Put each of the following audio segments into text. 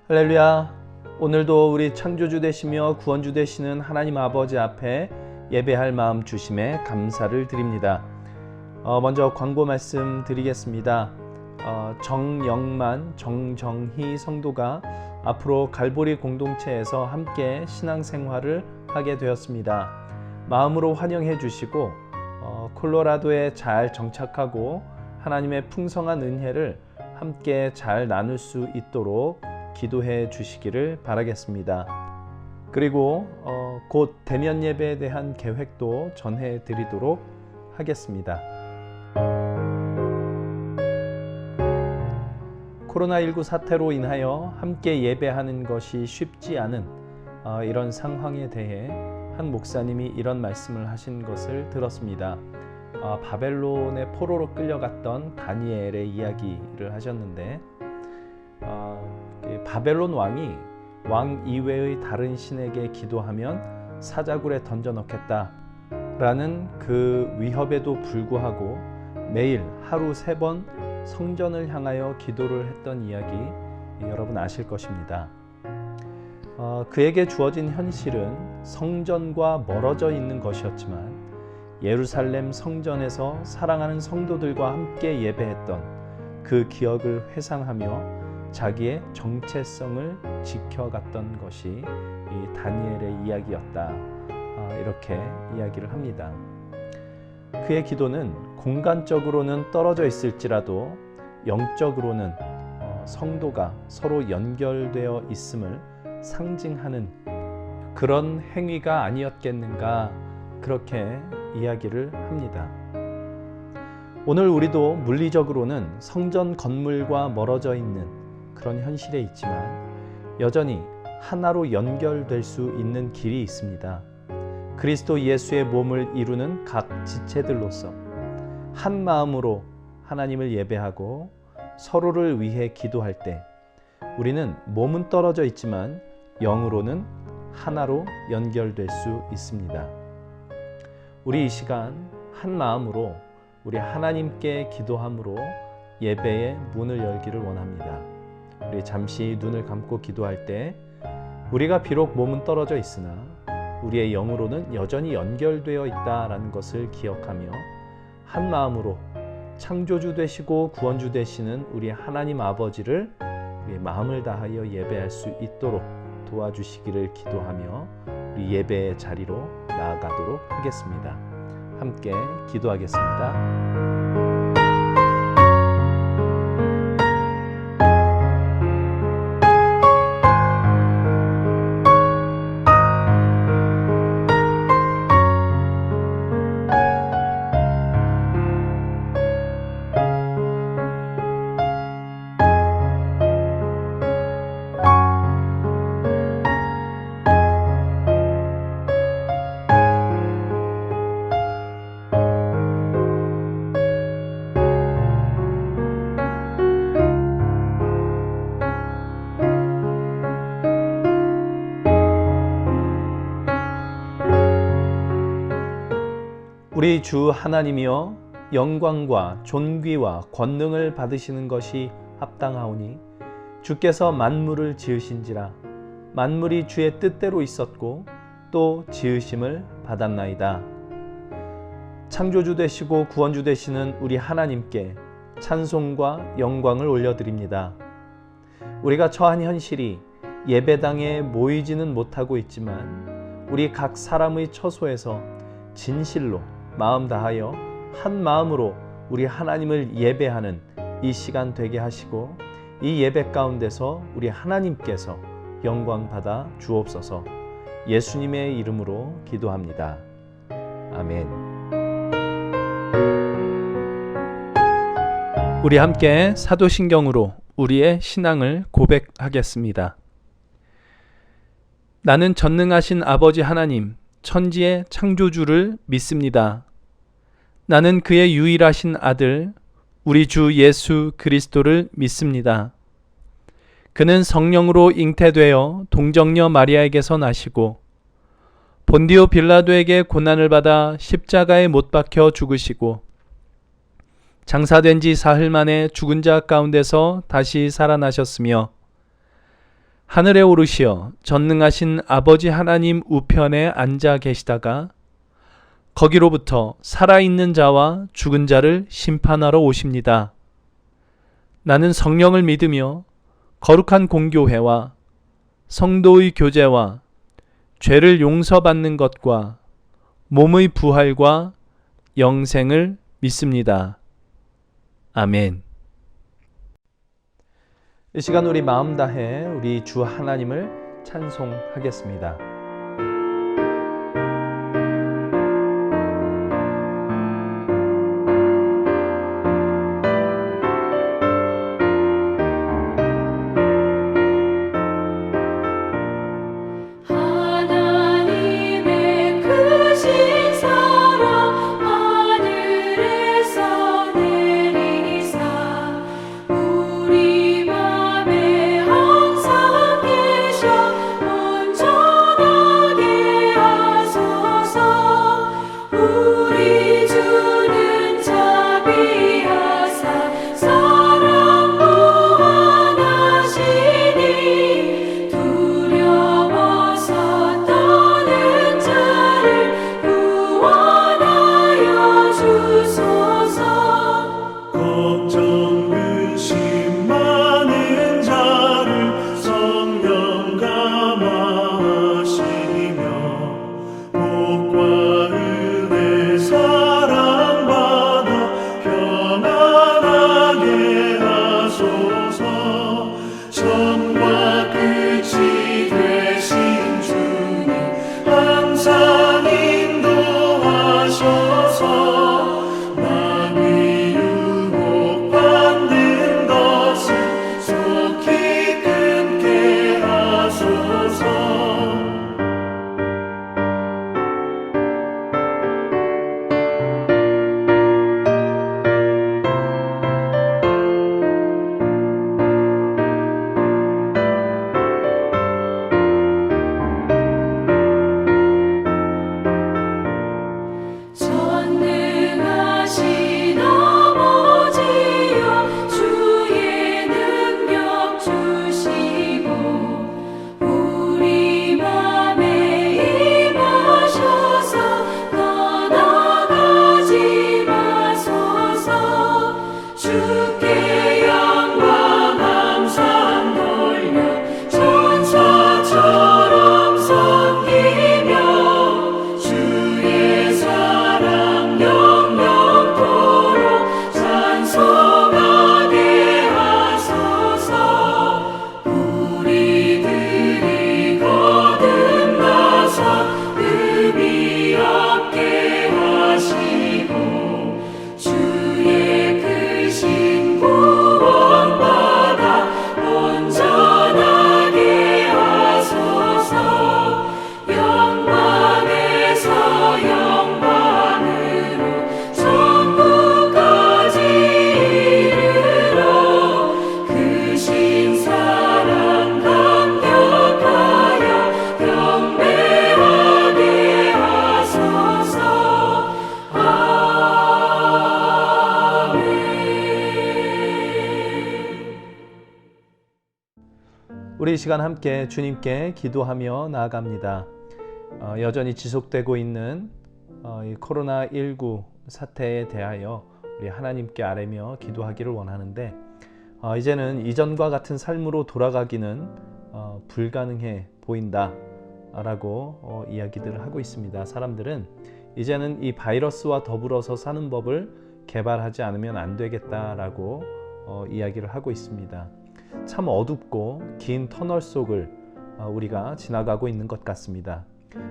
할렐루야. 오늘도 우리 창조주 되시며 구원주 되시는 하나님 아버지 앞에 예배할 마음 주심에 감사를 드립니다. 먼저 광고 말씀 드리겠습니다. 정정희 성도가 앞으로 갈보리 공동체에서 함께 신앙생활을 하게 되었습니다. 마음으로 환영해 주시고 콜로라도에 잘 정착하고 하나님의 풍성한 은혜를 함께 잘 나눌 수 있도록 기도해 주시기를 바라겠습니다. 그리고 곧 대면 예배에 대한 계획도 전해 드리도록 하겠습니다. 코로나19 사태로 인하여 함께 예배하는 것이 쉽지 않은 이런 상황에 대해 한 목사님이 이런 말씀을 하신 것을 들었습니다. 바벨론의 포로로 끌려갔던 다니엘의 이야기를 하셨는데 바벨론 왕이 왕 이외의 다른 신에게 기도하면 사자굴에 던져넣겠다라는 그 위협에도 불구하고 매일 하루 3번 성전을 향하여 기도를 했던 이야기 여러분 아실 것입니다. 그에게 주어진 현실은 성전과 멀어져 있는 것이었지만 예루살렘 성전에서 사랑하는 성도들과 함께 예배했던 그 기억을 회상하며 자기의 정체성을 지켜갔던 것이 이 다니엘의 이야기였다. 이렇게 이야기를 합니다. 그의 기도는 공간적으로는 떨어져 있을지라도 영적으로는 성도가 서로 연결되어 있음을 상징하는 그런 행위가 아니었겠는가 그렇게 이야기를 합니다. 오늘 우리도 물리적으로는 성전 건물과 멀어져 있는 그런 현실에 있지만 여전히 하나로 연결될 수 있는 길이 있습니다. 그리스도 예수의 몸을 이루는 각 지체들로서 한 마음으로 하나님을 예배하고 서로를 위해 기도할 때 우리는 몸은 떨어져 있지만 영으로는 하나로 연결될 수 있습니다. 우리 이 시간 한 마음으로 우리 하나님께 기도함으로 예배의 문을 열기를 원합니다. 우리 잠시 눈을 감고 기도할 때 우리가 비록 몸은 떨어져 있으나 우리의 영으로는 여전히 연결되어 있다라는 것을 기억하며 한 마음으로 창조주 되시고 구원주 되시는 우리 하나님 아버지를 우리의 마음을 다하여 예배할 수 있도록 도와주시기를 기도하며 우리 예배의 자리로 나아가도록 하겠습니다. 함께 기도하겠습니다. 우리 주 하나님이여 영광과 존귀와 권능을 받으시는 것이 합당하오니 주께서 만물을 지으신지라 만물이 주의 뜻대로 있었고 또 지으심을 받았나이다. 창조주 되시고 구원주 되시는 우리 하나님께 찬송과 영광을 올려드립니다. 우리가 처한 현실이 예배당에 모이지는 못하고 있지만 우리 각 사람의 처소에서 진실로 마음 다하여 한 마음으로 우리 하나님을 예배하는 이 시간 되게 하시고 이 예배 가운데서 우리 하나님께서 영광 받아 주옵소서. 예수님의 이름으로 기도합니다. 아멘. 우리 함께 사도신경으로 우리의 신앙을 고백하겠습니다. 나는 전능하신 아버지 하나님 천지의 창조주를 믿습니다. 나는 그의 유일하신 아들 우리 주 예수 그리스도를 믿습니다. 그는 성령으로 잉태되어 동정녀 마리아에게서 나시고 본디오 빌라도에게 고난을 받아 십자가에 못 박혀 죽으시고 장사된 지 사흘 만에 죽은 자 가운데서 다시 살아나셨으며 하늘에 오르시어 전능하신 아버지 하나님 우편에 앉아 계시다가 거기로부터 살아있는 자와 죽은 자를 심판하러 오십니다. 나는 성령을 믿으며 거룩한 공교회와 성도의 교제와 죄를 용서받는 것과 몸의 부활과 영생을 믿습니다. 아멘. 이 시간 우리 마음 다해 우리 주 하나님을 찬송하겠습니다. 우리 이 시간 함께 주님께 기도하며 나아갑니다. 여전히 지속되고 있는 이 코로나19 사태에 대하여 우리 하나님께 아뢰며 기도하기를 원하는데 이제는 이전과 같은 삶으로 돌아가기는 불가능해 보인다 라고 이야기들을 하고 있습니다. 사람들은 이제는 이 바이러스와 더불어서 사는 법을 개발하지 않으면 안 되겠다라고 이야기를 하고 있습니다. 참 어둡고 긴 터널 속을 우리가 지나가고 있는 것 같습니다.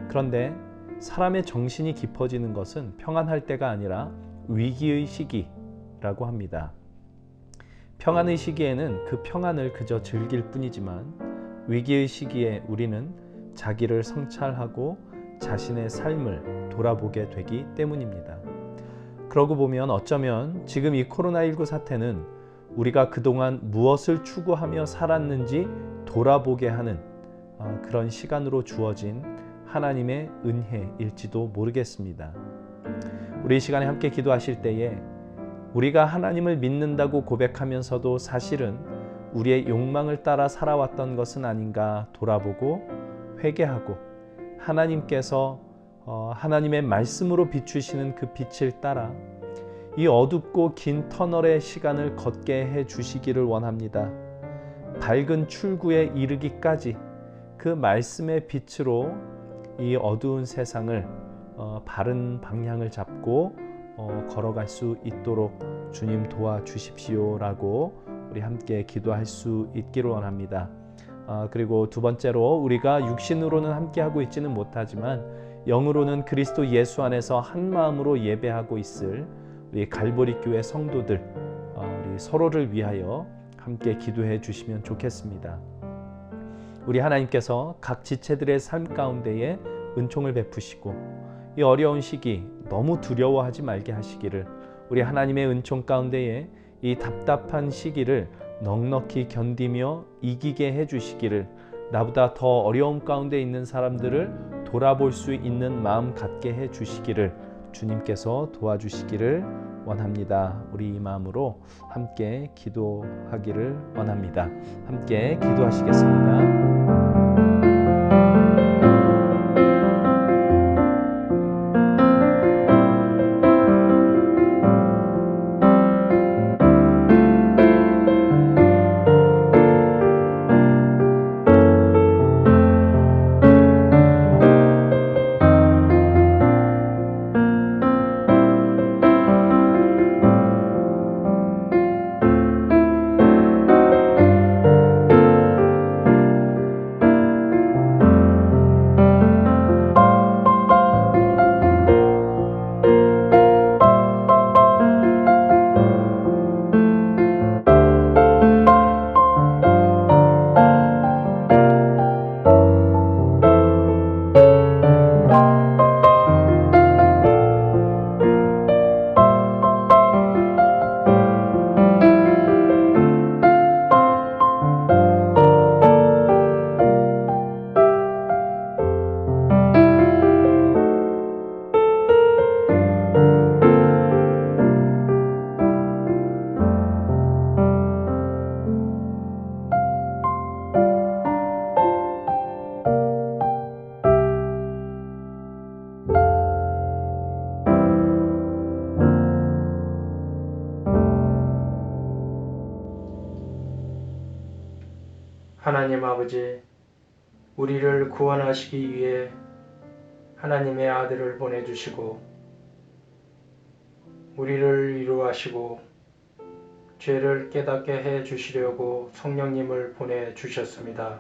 그런데 사람의 정신이 깊어지는 것은 평안할 때가 아니라 위기의 시기라고 합니다. 평안의 시기에는 그 평안을 그저 즐길 뿐이지만 위기의 시기에 우리는 자기를 성찰하고 자신의 삶을 돌아보게 되기 때문입니다. 그러고 보면 어쩌면 지금 이 코로나19 사태는 우리가 그동안 무엇을 추구하며 살았는지 돌아보게 하는 그런 시간으로 주어진 하나님의 은혜일지도 모르겠습니다. 우리 이 시간에 함께 기도하실 때에 우리가 하나님을 믿는다고 고백하면서도 사실은 우리의 욕망을 따라 살아왔던 것은 아닌가 돌아보고 회개하고 하나님께서 하나님의 말씀으로 비추시는 그 빛을 따라 이 어둡고 긴 터널의 시간을 걷게 해 주시기를 원합니다. 밝은 출구에 이르기까지 그 말씀의 빛으로 이 어두운 세상을 바른 방향을 잡고 걸어갈 수 있도록 주님 도와주십시오라고 우리 함께 기도할 수 있기를 원합니다. 그리고 두 번째로 우리가 육신으로는 함께하고 있지는 못하지만 영으로는 그리스도 예수 안에서 한 마음으로 예배하고 있을 우리 갈보리 교회 성도들, 우리 서로를 위하여 함께 기도해 주시면 좋겠습니다. 우리 하나님께서 각 지체들의 삶 가운데에 은총을 베푸시고 이 어려운 시기 너무 두려워하지 말게 하시기를, 우리 하나님의 은총 가운데에 이 답답한 시기를 넉넉히 견디며 이기게 해주시기를, 나보다 더 어려움 가운데 있는 사람들을 돌아볼 수 있는 마음 갖게 해주시기를 주님께서 도와주시기를 원합니다. 우리 이 마음으로 함께 기도하기를 원합니다. 함께 기도하시겠습니다. 하나님 아버지, 우리를 구원하시기 위해 하나님의 아들을 보내주시고 우리를 위로하시고 죄를 깨닫게 해주시려고 성령님을 보내주셨습니다.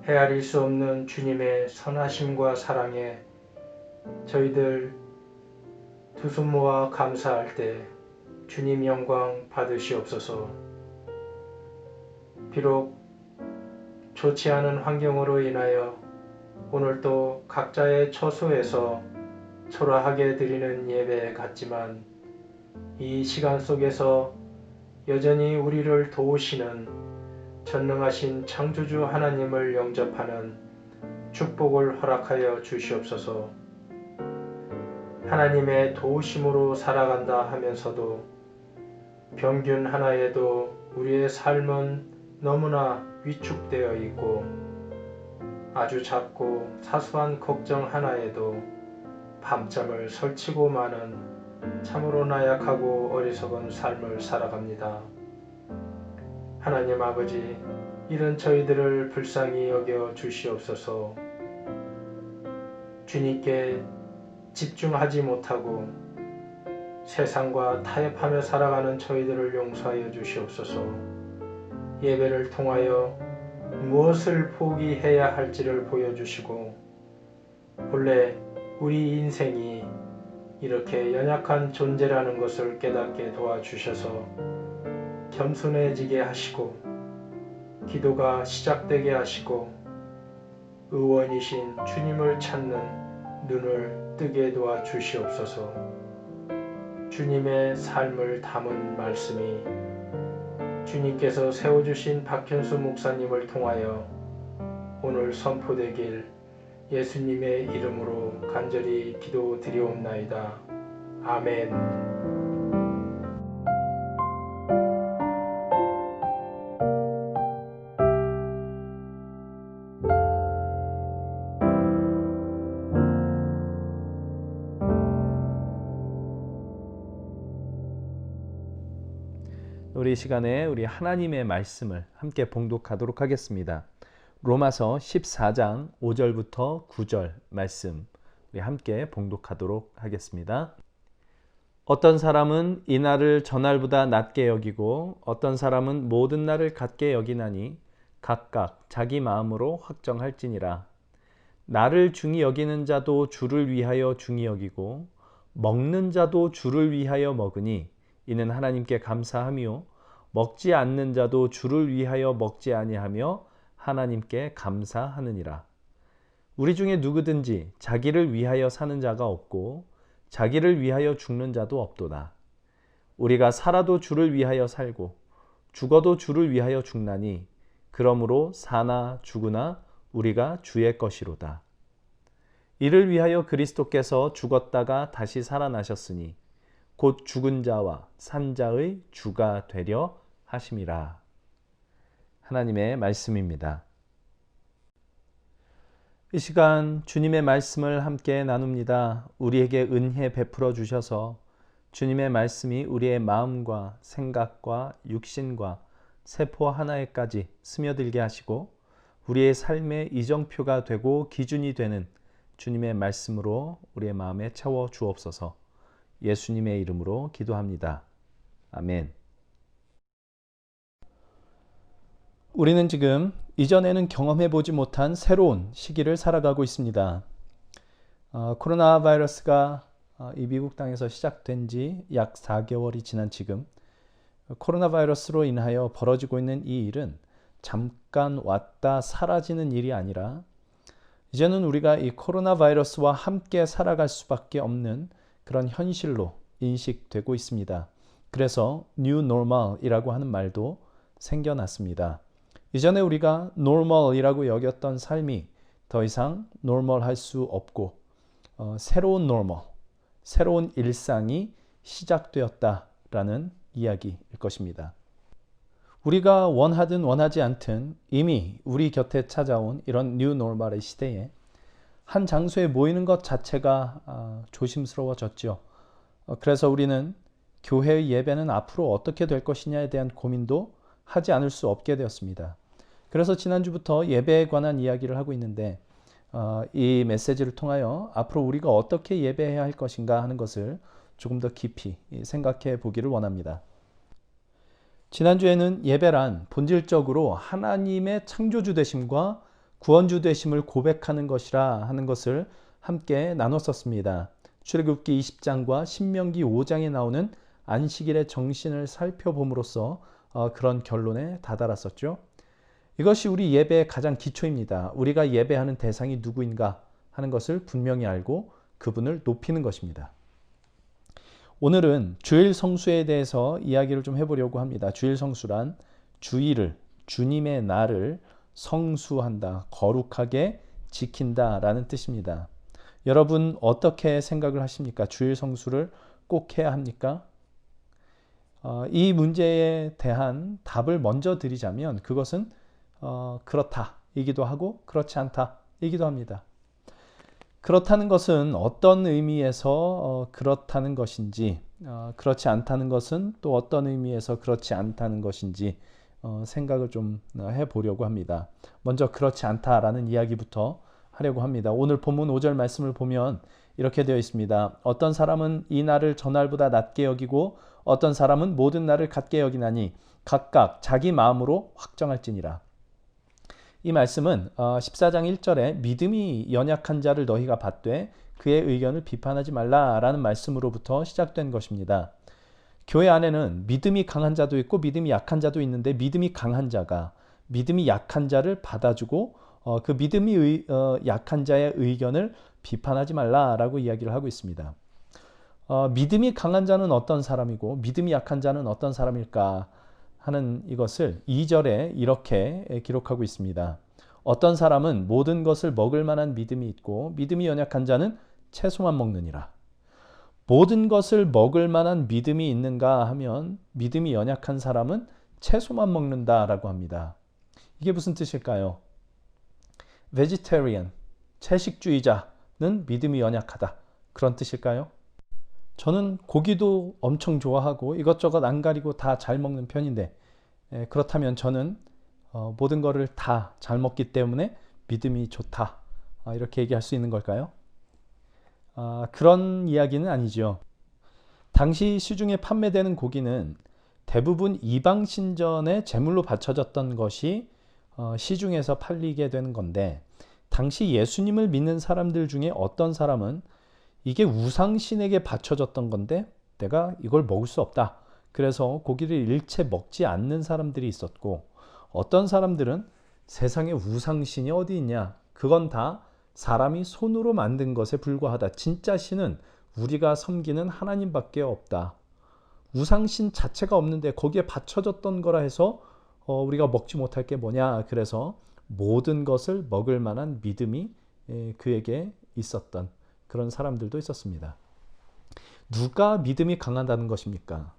헤아릴 수 없는 주님의 선하심과 사랑에 저희들 두 손 모아 감사할 때 주님 영광 받으시옵소서. 비록 좋지 않은 환경으로 인하여 오늘도 각자의 처소에서 초라하게 드리는 예배 같지만 이 시간 속에서 여전히 우리를 도우시는 전능하신 창조주 하나님을 영접하는 축복을 허락하여 주시옵소서. 하나님의 도우심으로 살아간다 하면서도 병균 하나에도 우리의 삶은 너무나 위축되어 있고 아주 작고 사소한 걱정 하나에도 밤잠을 설치고 마는 참으로 나약하고 어리석은 삶을 살아갑니다. 하나님 아버지, 이런 저희들을 불쌍히 여겨 주시옵소서. 주님께 집중하지 못하고 세상과 타협하며 살아가는 저희들을 용서하여 주시옵소서. 예배를 통하여 무엇을 포기해야 할지를 보여주시고 본래 우리 인생이 이렇게 연약한 존재라는 것을 깨닫게 도와주셔서 겸손해지게 하시고 기도가 시작되게 하시고 의원이신 주님을 찾는 눈을 뜨게 도와주시옵소서. 주님의 삶을 담은 말씀이 주님께서 세워주신 박현수 목사님을 통하여 오늘 선포되길 예수님의 이름으로 간절히 기도드리옵나이다. 아멘. 우리 시간에 우리 하나님의 말씀을 함께 봉독하도록 하겠습니다. 로마서 14장 5절부터 9절 말씀 우리 함께 봉독하도록 하겠습니다. 어떤 사람은 이 날을 저날보다 낮게 여기고 어떤 사람은 모든 날을 같게 여기나니 각각 자기 마음으로 확정할지니라. 나를 중히 여기는 자도 주를 위하여 중히 여기고 먹는 자도 주를 위하여 먹으니 이는 하나님께 감사하며 먹지 않는 자도 주를 위하여 먹지 아니하며 하나님께 감사하느니라. 우리 중에 누구든지 자기를 위하여 사는 자가 없고 자기를 위하여 죽는 자도 없도다. 우리가 살아도 주를 위하여 살고 죽어도 주를 위하여 죽나니 그러므로 사나 죽으나 우리가 주의 것이로다. 이를 위하여 그리스도께서 죽었다가 다시 살아나셨으니 곧 죽은 자와 산 자의 주가 되려 하심이라. 하나님의 말씀입니다. 이 시간 주님의 말씀을 함께 나눕니다. 우리에게 은혜 베풀어 주셔서 주님의 말씀이 우리의 마음과 생각과 육신과 세포 하나에까지 스며들게 하시고 우리의 삶의 이정표가 되고 기준이 되는 주님의 말씀으로 우리의 마음에 채워 주옵소서. 예수님의 이름으로 기도합니다. 아멘. 우리는 지금 이전에는 경험해보지 못한 새로운 시기를 살아가고 있습니다. 코로나 바이러스가 이 미국 땅에서 시작된 지 약 4개월이 지난 지금 코로나 바이러스로 인하여 벌어지고 있는 이 일은 잠깐 왔다 사라지는 일이 아니라 이제는 우리가 이 코로나 바이러스와 함께 살아갈 수밖에 없는 그런 현실로 인식되고 있습니다. 그래서 New Normal이라고 하는 말도 생겨났습니다. 이전에 우리가 Normal이라고 여겼던 삶이 더 이상 Normal 할 수 없고 새로운 Normal, 새로운 일상이 시작되었다라는 이야기일 것입니다. 우리가 원하든 원하지 않든 이미 우리 곁에 찾아온 이런 New Normal의 시대에 한 장소에 모이는 것 자체가 조심스러워졌죠. 그래서 우리는 교회의 예배는 앞으로 어떻게 될 것이냐에 대한 고민도 하지 않을 수 없게 되었습니다. 그래서 지난주부터 예배에 관한 이야기를 하고 있는데 이 메시지를 통하여 앞으로 우리가 어떻게 예배해야 할 것인가 하는 것을 조금 더 깊이 생각해 보기를 원합니다. 지난주에는 예배란 본질적으로 하나님의 창조주 되심과 구원주 되심을 고백하는 것이라 하는 것을 함께 나눴었습니다. 출애굽기 20장과 신명기 5장에 나오는 안식일의 정신을 살펴봄으로써 그런 결론에 다다랐었죠. 이것이 우리 예배의 가장 기초입니다. 우리가 예배하는 대상이 누구인가 하는 것을 분명히 알고 그분을 높이는 것입니다. 오늘은 주일 성수에 대해서 이야기를 좀 해보려고 합니다. 주일 성수란 주일을, 주님의 날을 성수한다, 거룩하게 지킨다라는 뜻입니다. 여러분 어떻게 생각을 하십니까? 주일 성수를 꼭 해야 합니까? 이 문제에 대한 답을 먼저 드리자면 그것은 그렇다이기도 하고 그렇지 않다이기도 합니다. 그렇다는 것은 어떤 의미에서 그렇다는 것인지 그렇지 않다는 것은 또 어떤 의미에서 그렇지 않다는 것인지 생각을 좀 해보려고 합니다. 먼저 그렇지 않다라는 이야기부터 하려고 합니다. 오늘 본문 5절 말씀을 보면 이렇게 되어 있습니다. 어떤 사람은 이 날을 저날보다 낮게 여기고 어떤 사람은 모든 날을 같게 여기나니 각각 자기 마음으로 확정할지니라. 이 말씀은 14장 1절에 믿음이 연약한 자를 너희가 받되 그의 의견을 비판하지 말라라는 말씀으로부터 시작된 것입니다. 교회 안에는 믿음이 강한 자도 있고 믿음이 약한 자도 있는데 믿음이 강한 자가 믿음이 약한 자를 받아주고 그 믿음이 약한 자의 의견을 비판하지 말라라고 이야기를 하고 있습니다. 믿음이 강한 자는 어떤 사람이고 믿음이 약한 자는 어떤 사람일까 하는 이것을 2절에 이렇게 기록하고 있습니다. 어떤 사람은 모든 것을 먹을 만한 믿음이 있고 믿음이 연약한 자는 채소만 먹느니라. 모든 것을 먹을 만한 믿음이 있는가 하면 믿음이 연약한 사람은 채소만 먹는다라고 합니다. 이게 무슨 뜻일까요? vegetarian, 채식주의자는 믿음이 연약하다. 그런 뜻일까요? 저는 고기도 엄청 좋아하고 이것저것 안 가리고 다 잘 먹는 편인데, 그렇다면 저는 모든 거를 다 잘 먹기 때문에 믿음이 좋다, 이렇게 얘기할 수 있는 걸까요? 그런 이야기는 아니죠. 당시 시중에 판매되는 고기는 대부분 이방 신전에 제물로 바쳐졌던 것이 시중에서 팔리게 되는 건데, 당시 예수님을 믿는 사람들 중에 어떤 사람은 이게 우상신에게 바쳐졌던 건데 내가 이걸 먹을 수 없다, 그래서 고기를 일체 먹지 않는 사람들이 있었고, 어떤 사람들은 세상에 우상신이 어디 있냐, 그건 다 사람이 손으로 만든 것에 불과하다, 진짜 신은 우리가 섬기는 하나님밖에 없다, 우상신 자체가 없는데 거기에 바쳐졌던 거라 해서 우리가 먹지 못할 게 뭐냐, 그래서 모든 것을 먹을 만한 믿음이 그에게 있었던 그런 사람들도 있었습니다. 누가 믿음이 강하다는 것입니까?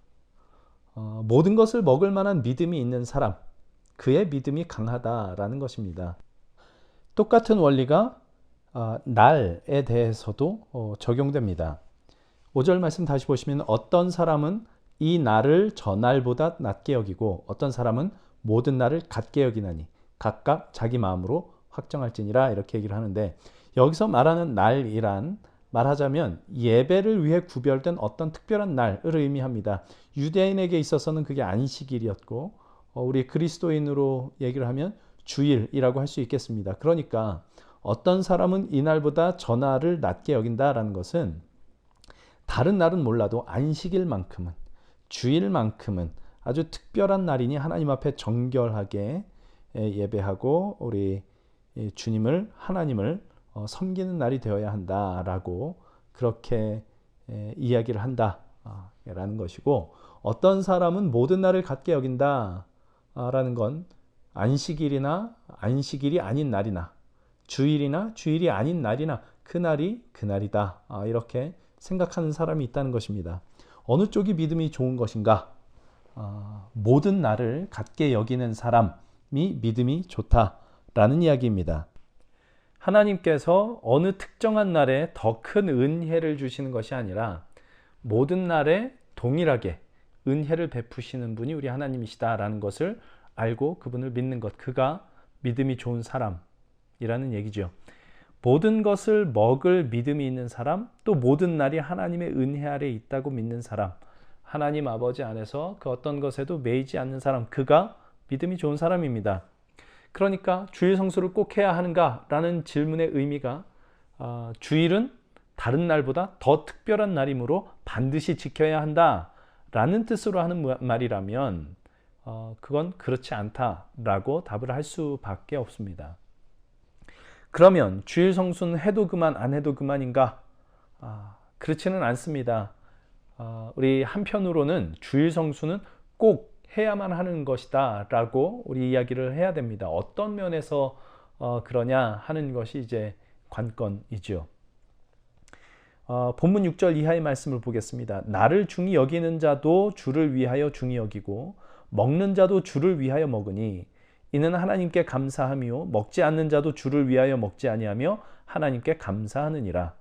모든 것을 먹을 만한 믿음이 있는 사람, 그의 믿음이 강하다라는 것입니다. 똑같은 원리가 날에 대해서도 적용됩니다. 5절 말씀 다시 보시면, 어떤 사람은 이 날을 저 날보다 낮게 여기고 어떤 사람은 모든 날을 같게 여기나니 각각 자기 마음으로 확정할지니라, 이렇게 얘기를 하는데, 여기서 말하는 날이란 말하자면 예배를 위해 구별된 어떤 특별한 날을 의미합니다. 유대인에게 있어서는 그게 안식일이었고, 우리 그리스도인으로 얘기를 하면 주일이라고 할 수 있겠습니다. 그러니까 어떤 사람은 이 날보다 저 날을 낮게 여긴다라는 것은 다른 날은 몰라도 안식일만큼은, 주일만큼은 아주 특별한 날이니 하나님 앞에 정결하게 예배하고 우리 주님을, 하나님을 섬기는 날이 되어야 한다라고 그렇게 이야기를 한다라는 것이고, 어떤 사람은 모든 날을 같게 여긴다라는 건 안식일이나 안식일이 아닌 날이나 주일이나 주일이 아닌 날이나 그날이 그날이다, 이렇게 생각하는 사람이 있다는 것입니다. 어느 쪽이 믿음이 좋은 것인가? 모든 날을 같게 여기는 사람이 믿음이 좋다라는 이야기입니다. 하나님께서 어느 특정한 날에 더 큰 은혜를 주시는 것이 아니라 모든 날에 동일하게 은혜를 베푸시는 분이 우리 하나님이시다라는 것을 알고 그분을 믿는 것, 그가 믿음이 좋은 사람이라는 얘기죠. 모든 것을 먹을 믿음이 있는 사람, 또 모든 날이 하나님의 은혜 아래 있다고 믿는 사람, 하나님 아버지 안에서 그 어떤 것에도 매이지 않는 사람, 그가 믿음이 좋은 사람입니다. 그러니까 주일 성수를 꼭 해야 하는가? 라는 질문의 의미가 주일은 다른 날보다 더 특별한 날이므로 반드시 지켜야 한다 라는 뜻으로 하는 말이라면 그건 그렇지 않다라고 답을 할 수밖에 없습니다. 그러면 주일 성수는 해도 그만 안 해도 그만인가? 그렇지는 않습니다. 우리 한편으로는 주일 성수는 꼭 해야만 하는 것이다 라고 우리 이야기를 해야 됩니다. 어떤 면에서 그러냐 하는 것이 이제 관건이죠. 본문 6절 이하의 말씀을 보겠습니다. 나를 중히 여기는 자도 주를 위하여 중히 여기고 먹는 자도 주를 위하여 먹으니 이는 하나님께 감사하며 먹지 않는 자도 주를 위하여 먹지 아니하며 하나님께 감사하느니라.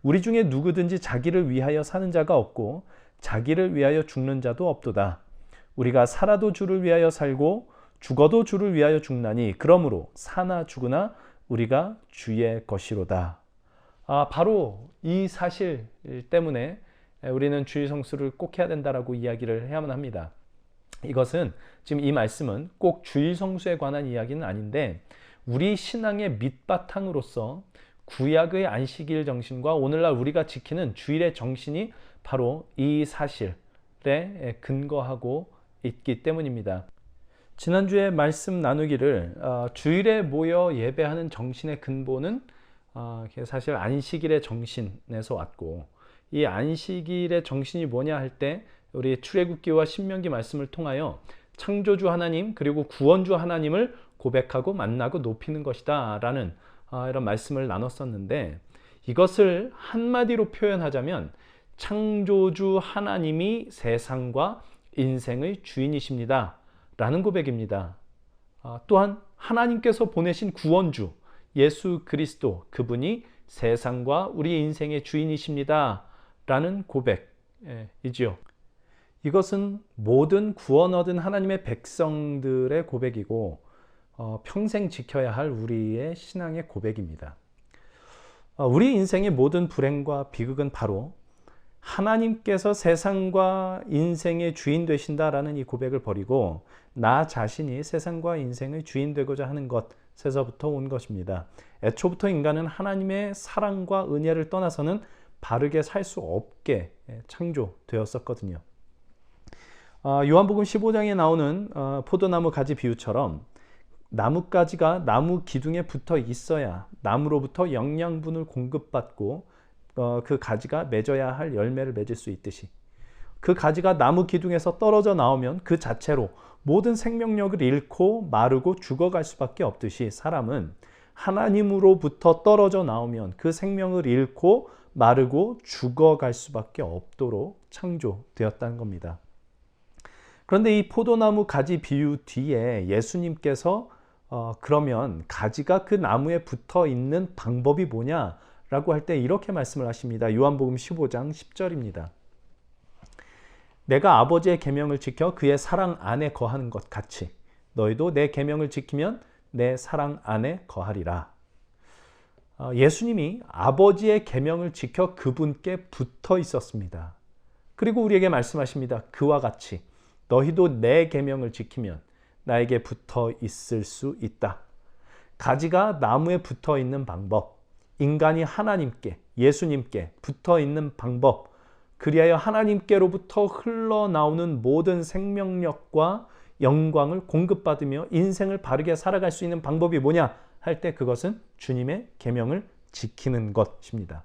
우리 중에 누구든지 자기를 위하여 사는 자가 없고 자기를 위하여 죽는 자도 없도다. 우리가 살아도 주를 위하여 살고 죽어도 주를 위하여 죽나니 그러므로 사나 죽으나 우리가 주의 것이로다. 바로 이 사실 때문에 우리는 주일 성수를 꼭 해야 된다라고 이야기를 해야만 합니다. 이것은 지금 이 말씀은 꼭 주일 성수에 관한 이야기는 아닌데 우리 신앙의 밑바탕으로서 구약의 안식일 정신과 오늘날 우리가 지키는 주일의 정신이 바로 이 사실에 근거하고 있기 때문입니다. 지난주에 말씀 나누기를 주일에 모여 예배하는 정신의 근본은 사실 안식일의 정신에서 왔고, 이 안식일의 정신이 뭐냐 할 때 우리 출애굽기와 신명기 말씀을 통하여 창조주 하나님 그리고 구원주 하나님을 고백하고 만나고 높이는 것이다 라는 이런 말씀을 나눴었는데, 이것을 한마디로 표현하자면 창조주 하나님이 세상과 인생의 주인이십니다 라는 고백입니다. 또한 하나님께서 보내신 구원주 예수 그리스도, 그분이 세상과 우리 인생의 주인이십니다 라는 고백, 이지요. 이것은 모든 구원 얻은 하나님의 백성들의 고백이고 평생 지켜야 할 우리의 신앙의 고백입니다. 우리 인생의 모든 불행과 비극은 바로 하나님께서 세상과 인생의 주인 되신다라는 이 고백을 버리고 나 자신이 세상과 인생의 주인 되고자 하는 것에서부터 온 것입니다. 애초부터 인간은 하나님의 사랑과 은혜를 떠나서는 바르게 살 수 없게 창조되었었거든요. 요한복음 15장에 나오는 포도나무 가지 비유처럼 나뭇가지가 나무 기둥에 붙어 있어야 나무로부터 영양분을 공급받고 그 가지가 맺어야 할 열매를 맺을 수 있듯이 그 가지가 나무 기둥에서 떨어져 나오면 그 자체로 모든 생명력을 잃고 마르고 죽어갈 수밖에 없듯이 사람은 하나님으로부터 떨어져 나오면 그 생명을 잃고 마르고 죽어갈 수밖에 없도록 창조되었다는 겁니다. 그런데 이 포도나무 가지 비유 뒤에 예수님께서 그러면 가지가 그 나무에 붙어 있는 방법이 뭐냐라고 할 때 이렇게 말씀을 하십니다. 요한복음 15장 10절입니다. 내가 아버지의 계명을 지켜 그의 사랑 안에 거하는 것 같이 너희도 내 계명을 지키면 내 사랑 안에 거하리라. 예수님이 아버지의 계명을 지켜 그분께 붙어 있었습니다. 그리고 우리에게 말씀하십니다. 그와 같이 너희도 내 계명을 지키면 나에게 붙어 있을 수 있다. 가지가 나무에 붙어 있는 방법, 인간이 하나님께, 예수님께 붙어 있는 방법, 그리하여 하나님께로부터 흘러나오는 모든 생명력과 영광을 공급받으며 인생을 바르게 살아갈 수 있는 방법이 뭐냐 할 때 그것은 주님의 계명을 지키는 것입니다.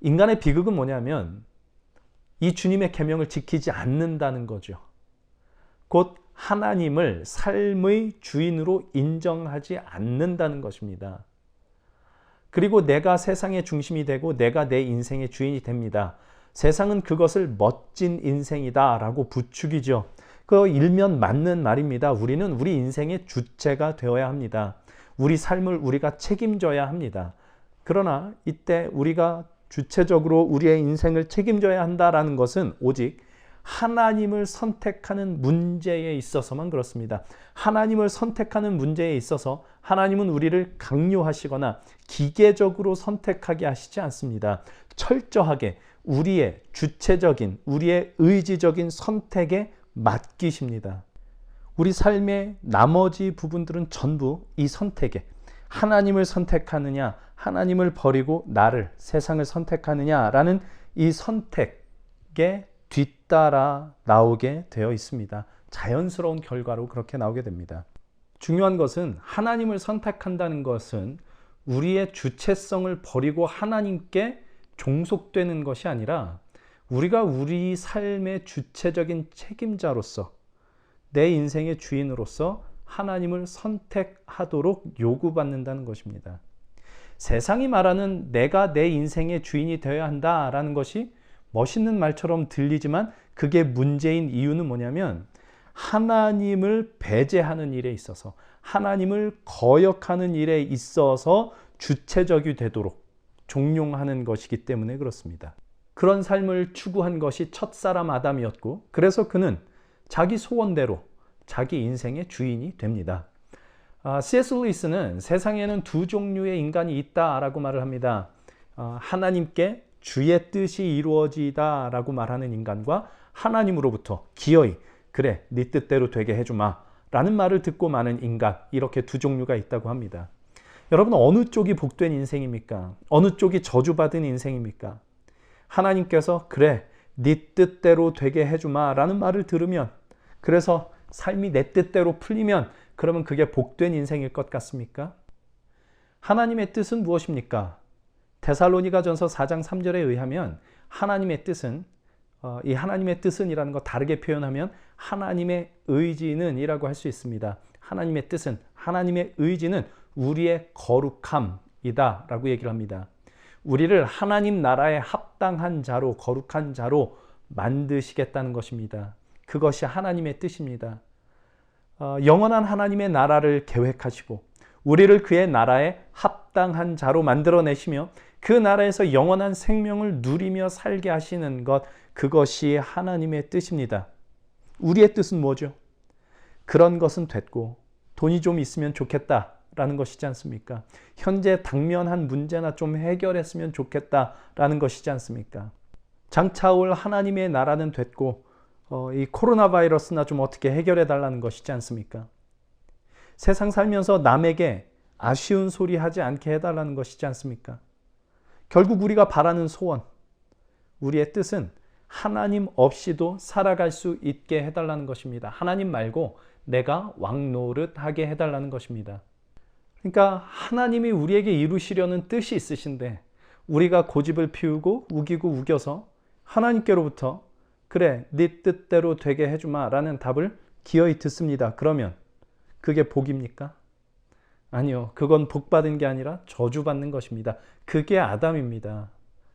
인간의 비극은 뭐냐면 이 주님의 계명을 지키지 않는다는 거죠. 곧 하나님을 삶의 주인으로 인정하지 않는다는 것입니다. 그리고 내가 세상의 중심이 되고 내가 내 인생의 주인이 됩니다. 세상은 그것을 멋진 인생이다 라고 부추기죠. 그 일면 맞는 말입니다. 우리는 우리 인생의 주체가 되어야 합니다. 우리 삶을 우리가 책임져야 합니다. 그러나 이때 우리가 주체적으로 우리의 인생을 책임져야 한다라는 것은 오직 하나님을 선택하는 문제에 있어서만 그렇습니다. 하나님을 선택하는 문제에 있어서 하나님은 우리를 강요하시거나 기계적으로 선택하게 하시지 않습니다. 철저하게 우리의 주체적인, 우리의 의지적인 선택에 맡기십니다. 우리 삶의 나머지 부분들은 전부 이 선택에 하나님을 선택하느냐, 하나님을 버리고 나를, 세상을 선택하느냐라는 이 선택에 뒤따라 나오게 되어 있습니다. 자연스러운 결과로 그렇게 나오게 됩니다. 중요한 것은 하나님을 선택한다는 것은 우리의 주체성을 버리고 하나님께 종속되는 것이 아니라 우리가 우리 삶의 주체적인 책임자로서 내 인생의 주인으로서 하나님을 선택하도록 요구받는다는 것입니다. 세상이 말하는 내가 내 인생의 주인이 되어야 한다라는 것이 멋있는 말처럼 들리지만 그게 문제인 이유는 뭐냐면 하나님을 배제하는 일에 있어서 하나님을 거역하는 일에 있어서 주체적이 되도록 종용하는 것이기 때문에 그렇습니다. 그런 삶을 추구한 것이 첫사람 아담이었고 그래서 그는 자기 소원대로 자기 인생의 주인이 됩니다. C.S. 루이스는 세상에는 두 종류의 인간이 있다라고 말을 합니다. 하나님께 주의 뜻이 이루어지다 라고 말하는 인간과 하나님으로부터 기어이 그래 네 뜻대로 되게 해주마 라는 말을 듣고 마는 인간, 이렇게 두 종류가 있다고 합니다. 여러분, 어느 쪽이 복된 인생입니까? 어느 쪽이 저주받은 인생입니까? 하나님께서 그래 네 뜻대로 되게 해주마 라는 말을 들으면, 그래서 삶이 내 뜻대로 풀리면 그러면 그게 복된 인생일 것 같습니까? 하나님의 뜻은 무엇입니까? 데살로니가전서 4장 3절에 의하면 하나님의 뜻은 이 하나님의 뜻은 이라는 거 다르게 표현하면 하나님의 의지는 이라고 할 수 있습니다. 하나님의 뜻은, 하나님의 의지는 우리의 거룩함이다 라고 얘기를 합니다. 우리를 하나님 나라에 합당한 자로, 거룩한 자로 만드시겠다는 것입니다. 그것이 하나님의 뜻입니다. 영원한 하나님의 나라를 계획하시고 우리를 그의 나라에 합당한 자로 만들어내시며 그 나라에서 영원한 생명을 누리며 살게 하시는 것, 그것이 하나님의 뜻입니다. 우리의 뜻은 뭐죠? 그런 것은 됐고 돈이 좀 있으면 좋겠다라는 것이지 않습니까? 현재 당면한 문제나 좀 해결했으면 좋겠다라는 것이지 않습니까? 장차 올 하나님의 나라는 됐고 이 코로나 바이러스나 좀 어떻게 해결해 달라는 것이지 않습니까? 세상 살면서 남에게 아쉬운 소리 하지 않게 해달라는 것이지 않습니까? 결국 우리가 바라는 소원, 우리의 뜻은 하나님 없이도 살아갈 수 있게 해달라는 것입니다. 하나님 말고 내가 왕노릇하게 해달라는 것입니다. 그러니까 하나님이 우리에게 이루시려는 뜻이 있으신데 우리가 고집을 피우고 우기고 우겨서 하나님께로부터 그래, 네 뜻대로 되게 해주마 라는 답을 기어이 듣습니다. 그러면 그게 복입니까? 아니요. 그건 복받은 게 아니라 저주받는 것입니다. 그게 아담입니다.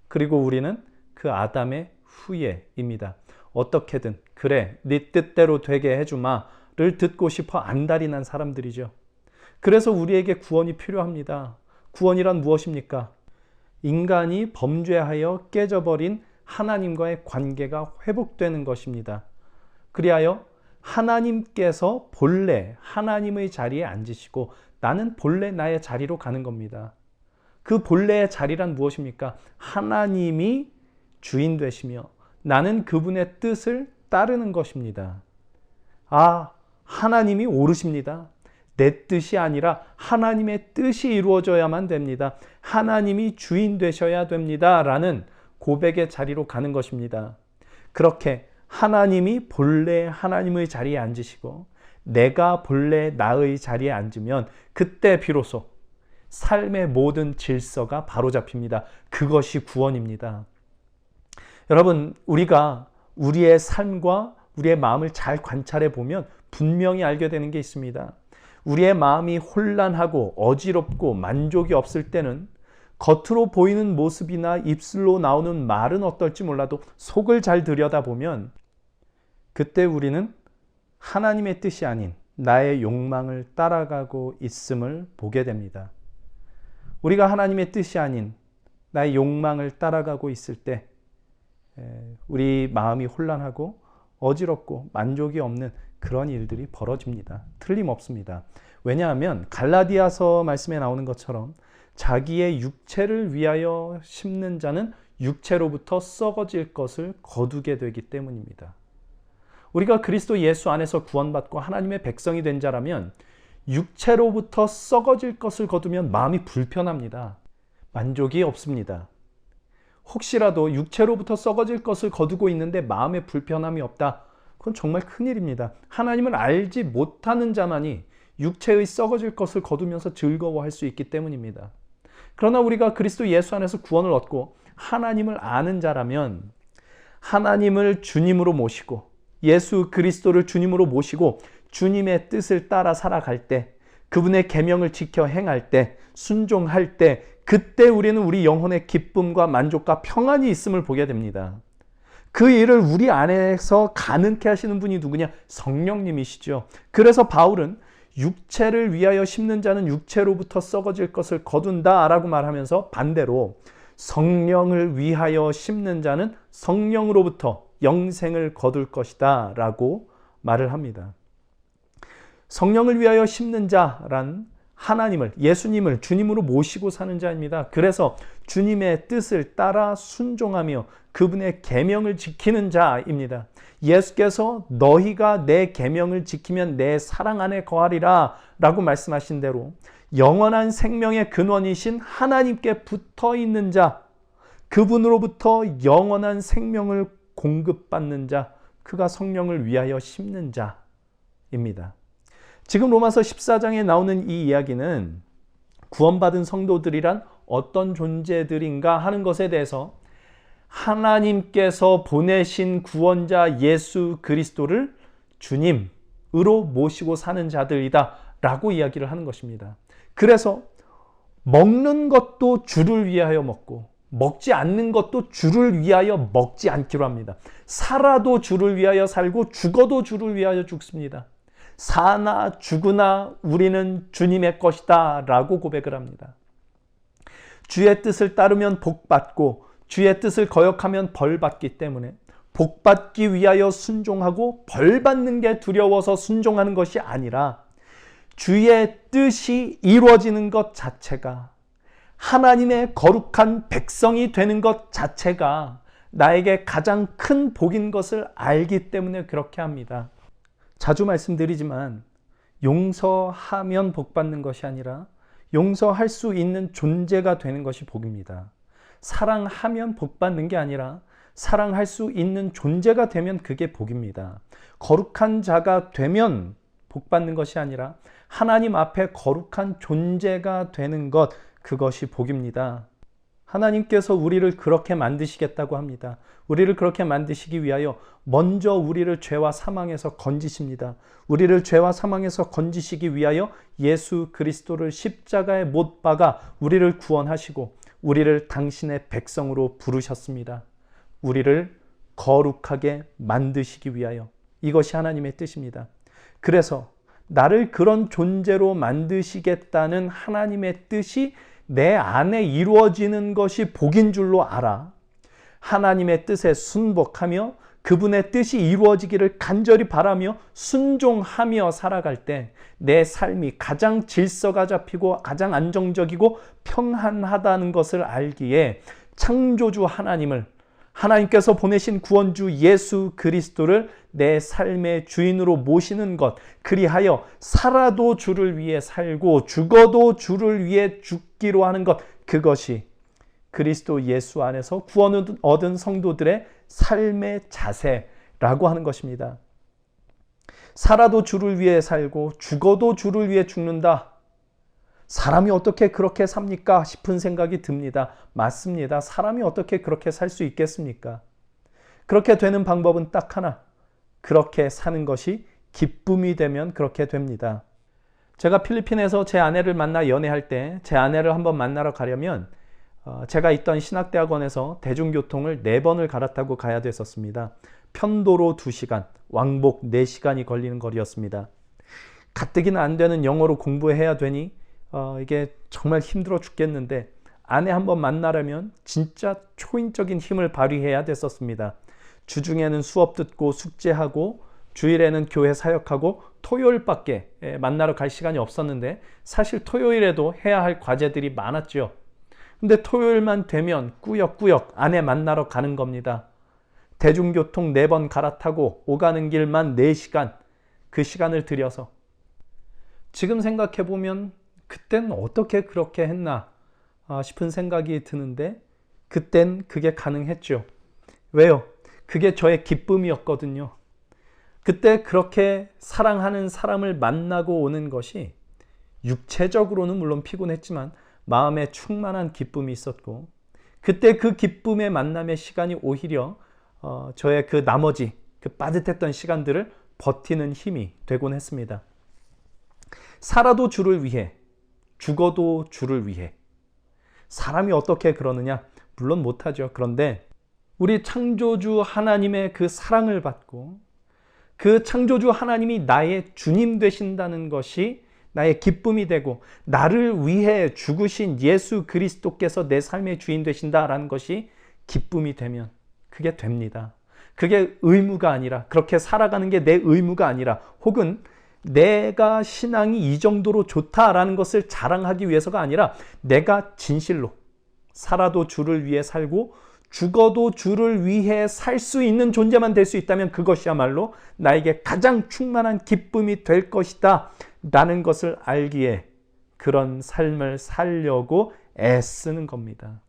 그리고 우리는 그 아담의 후예입니다. 어떻게든 그래, 네 뜻대로 되게 해주마를 듣고 싶어 안달이 난 사람들이죠. 그래서 우리에게 구원이 필요합니다. 구원이란 무엇입니까? 인간이 범죄하여 깨져버린 하나님과의 관계가 회복되는 것입니다. 그리하여 하나님께서 본래 하나님의 자리에 앉으시고 나는 본래 나의 자리로 가는 겁니다. 그 본래의 자리란 무엇입니까? 하나님이 주인 되시며 나는 그분의 뜻을 따르는 것입니다. 아, 하나님이 오르십니다. 내 뜻이 아니라 하나님의 뜻이 이루어져야만 됩니다. 하나님이 주인 되셔야 됩니다. 라는 고백의 자리로 가는 것입니다. 그렇게 하나님이 본래 하나님의 자리에 앉으시고 내가 본래 나의 자리에 앉으면 그때 비로소 삶의 모든 질서가 바로잡힙니다. 그것이 구원입니다. 여러분, 우리가 우리의 삶과 우리의 마음을 잘 관찰해 보면 분명히 알게 되는 게 있습니다. 우리의 마음이 혼란하고 어지럽고 만족이 없을 때는 겉으로 보이는 모습이나 입술로 나오는 말은 어떨지 몰라도 속을 잘 들여다보면 그때 우리는 하나님의 뜻이 아닌 나의 욕망을 따라가고 있음을 보게 됩니다. 우리가 하나님의 뜻이 아닌 나의 욕망을 따라가고 있을 때 우리 마음이 혼란하고 어지럽고 만족이 없는 그런 일들이 벌어집니다. 틀림없습니다. 왜냐하면 갈라디아서 말씀에 나오는 것처럼 자기의 육체를 위하여 심는 자는 육체로부터 썩어질 것을 거두게 되기 때문입니다. 우리가 그리스도 예수 안에서 구원받고 하나님의 백성이 된 자라면 육체로부터 썩어질 것을 거두면 마음이 불편합니다. 만족이 없습니다. 혹시라도 육체로부터 썩어질 것을 거두고 있는데 마음에 불편함이 없다. 그건 정말 큰일입니다. 하나님을 알지 못하는 자만이 육체의 썩어질 것을 거두면서 즐거워할 수 있기 때문입니다. 그러나 우리가 그리스도 예수 안에서 구원을 얻고 하나님을 아는 자라면 하나님을 주님으로 모시고 예수 그리스도를 주님으로 모시고 주님의 뜻을 따라 살아갈 때, 그분의 계명을 지켜 행할 때, 순종할 때, 그때 우리는 우리 영혼의 기쁨과 만족과 평안이 있음을 보게 됩니다. 그 일을 우리 안에서 가능케 하시는 분이 누구냐? 성령님이시죠. 그래서 바울은 육체를 위하여 심는 자는 육체로부터 썩어질 것을 거둔다 라고 말하면서 반대로 성령을 위하여 심는 자는 성령으로부터 영생을 거둘 것이다 라고 말을 합니다. 성령을 위하여 심는 자란 하나님을, 예수님을 주님으로 모시고 사는 자입니다. 그래서 주님의 뜻을 따라 순종하며 그분의 계명을 지키는 자입니다. 예수께서 너희가 내 계명을 지키면 내 사랑 안에 거하리라 라고 말씀하신 대로 영원한 생명의 근원이신 하나님께 붙어 있는 자, 그분으로부터 영원한 생명을 공급받는 자, 그가 성령을 위하여 심는 자입니다. 지금 로마서 14장에 나오는 이 이야기는 구원받은 성도들이란 어떤 존재들인가 하는 것에 대해서 하나님께서 보내신 구원자 예수 그리스도를 주님으로 모시고 사는 자들이다 라고 이야기를 하는 것입니다. 그래서 먹는 것도 주를 위하여 먹고 먹지 않는 것도 주를 위하여 먹지 않기로 합니다. 살아도 주를 위하여 살고 죽어도 주를 위하여 죽습니다. 사나 죽으나 우리는 주님의 것이다 라고 고백을 합니다. 주의 뜻을 따르면 복받고 주의 뜻을 거역하면 벌받기 때문에 복받기 위하여 순종하고 벌받는 게 두려워서 순종하는 것이 아니라 주의 뜻이 이루어지는 것 자체가, 하나님의 거룩한 백성이 되는 것 자체가 나에게 가장 큰 복인 것을 알기 때문에 그렇게 합니다. 자주 말씀드리지만 용서하면 복받는 것이 아니라 용서할 수 있는 존재가 되는 것이 복입니다. 사랑하면 복받는 게 아니라 사랑할 수 있는 존재가 되면 그게 복입니다. 거룩한 자가 되면 복받는 것이 아니라 하나님 앞에 거룩한 존재가 되는 것, 그것이 복입니다. 하나님께서 우리를 그렇게 만드시겠다고 합니다. 우리를 그렇게 만드시기 위하여 먼저 우리를 죄와 사망에서 건지십니다. 우리를 죄와 사망에서 건지시기 위하여 예수 그리스도를 십자가에 못 박아 우리를 구원하시고 우리를 당신의 백성으로 부르셨습니다. 우리를 거룩하게 만드시기 위하여. 이것이 하나님의 뜻입니다. 그래서 나를 그런 존재로 만드시겠다는 하나님의 뜻이 내 안에 이루어지는 것이 복인 줄로 알아 하나님의 뜻에 순복하며 그분의 뜻이 이루어지기를 간절히 바라며 순종하며 살아갈 때 내 삶이 가장 질서가 잡히고 가장 안정적이고 평안하다는 것을 알기에 창조주 하나님께서 보내신 구원주 예수 그리스도를 내 삶의 주인으로 모시는 것, 그리하여 살아도 주를 위해 살고 죽어도 주를 위해 죽기로 하는 것, 그것이 그리스도 예수 안에서 구원을 얻은 성도들의 삶의 자세라고 하는 것입니다. 살아도 주를 위해 살고 죽어도 주를 위해 죽는다. 사람이 어떻게 그렇게 삽니까? 싶은 생각이 듭니다. 맞습니다. 사람이 어떻게 그렇게 살 수 있겠습니까? 그렇게 되는 방법은 딱 하나. 그렇게 사는 것이 기쁨이 되면 그렇게 됩니다. 제가 필리핀에서 제 아내를 만나 연애할 때 제 아내를 한번 만나러 가려면 제가 있던 신학대학원에서 대중교통을 4번을 갈아타고 가야 됐었습니다. 편도로 2시간, 왕복 4시간이 걸리는 거리였습니다. 가뜩이나 안 되는 영어로 공부해야 되니 이게 정말 힘들어 죽겠는데 아내 한번 만나려면 진짜 초인적인 힘을 발휘해야 됐었습니다. 주중에는 수업 듣고 숙제하고 주일에는 교회 사역하고 토요일밖에 만나러 갈 시간이 없었는데 사실 토요일에도 해야 할 과제들이 많았죠. 근데 토요일만 되면 꾸역꾸역 아내 만나러 가는 겁니다. 대중교통 4번 갈아타고 오가는 길만 4시간, 그 시간을 들여서. 지금 생각해보면 그땐 어떻게 그렇게 했나 싶은 생각이 드는데 그땐 그게 가능했죠. 왜요? 그게 저의 기쁨이었거든요. 그때 그렇게 사랑하는 사람을 만나고 오는 것이 육체적으로는 물론 피곤했지만 마음에 충만한 기쁨이 있었고 그때 그 기쁨의 만남의 시간이 오히려 저의 그 나머지 그 빠듯했던 시간들을 버티는 힘이 되곤 했습니다. 살아도 주를 위해, 죽어도 주를 위해. 사람이 어떻게 그러느냐? 물론 못하죠. 그런데 우리 창조주 하나님의 그 사랑을 받고 그 창조주 하나님이 나의 주님 되신다는 것이 나의 기쁨이 되고 나를 위해 죽으신 예수 그리스도께서 내 삶의 주인 되신다라는 것이 기쁨이 되면 그게 됩니다. 그게 의무가 아니라, 그렇게 살아가는 게 내 의무가 아니라, 혹은 내가 신앙이 이 정도로 좋다라는 것을 자랑하기 위해서가 아니라 내가 진실로 살아도 주를 위해 살고 죽어도 주를 위해 살 수 있는 존재만 될 수 있다면 그것이야말로 나에게 가장 충만한 기쁨이 될 것이다 라는 것을 알기에 그런 삶을 살려고 애쓰는 겁니다.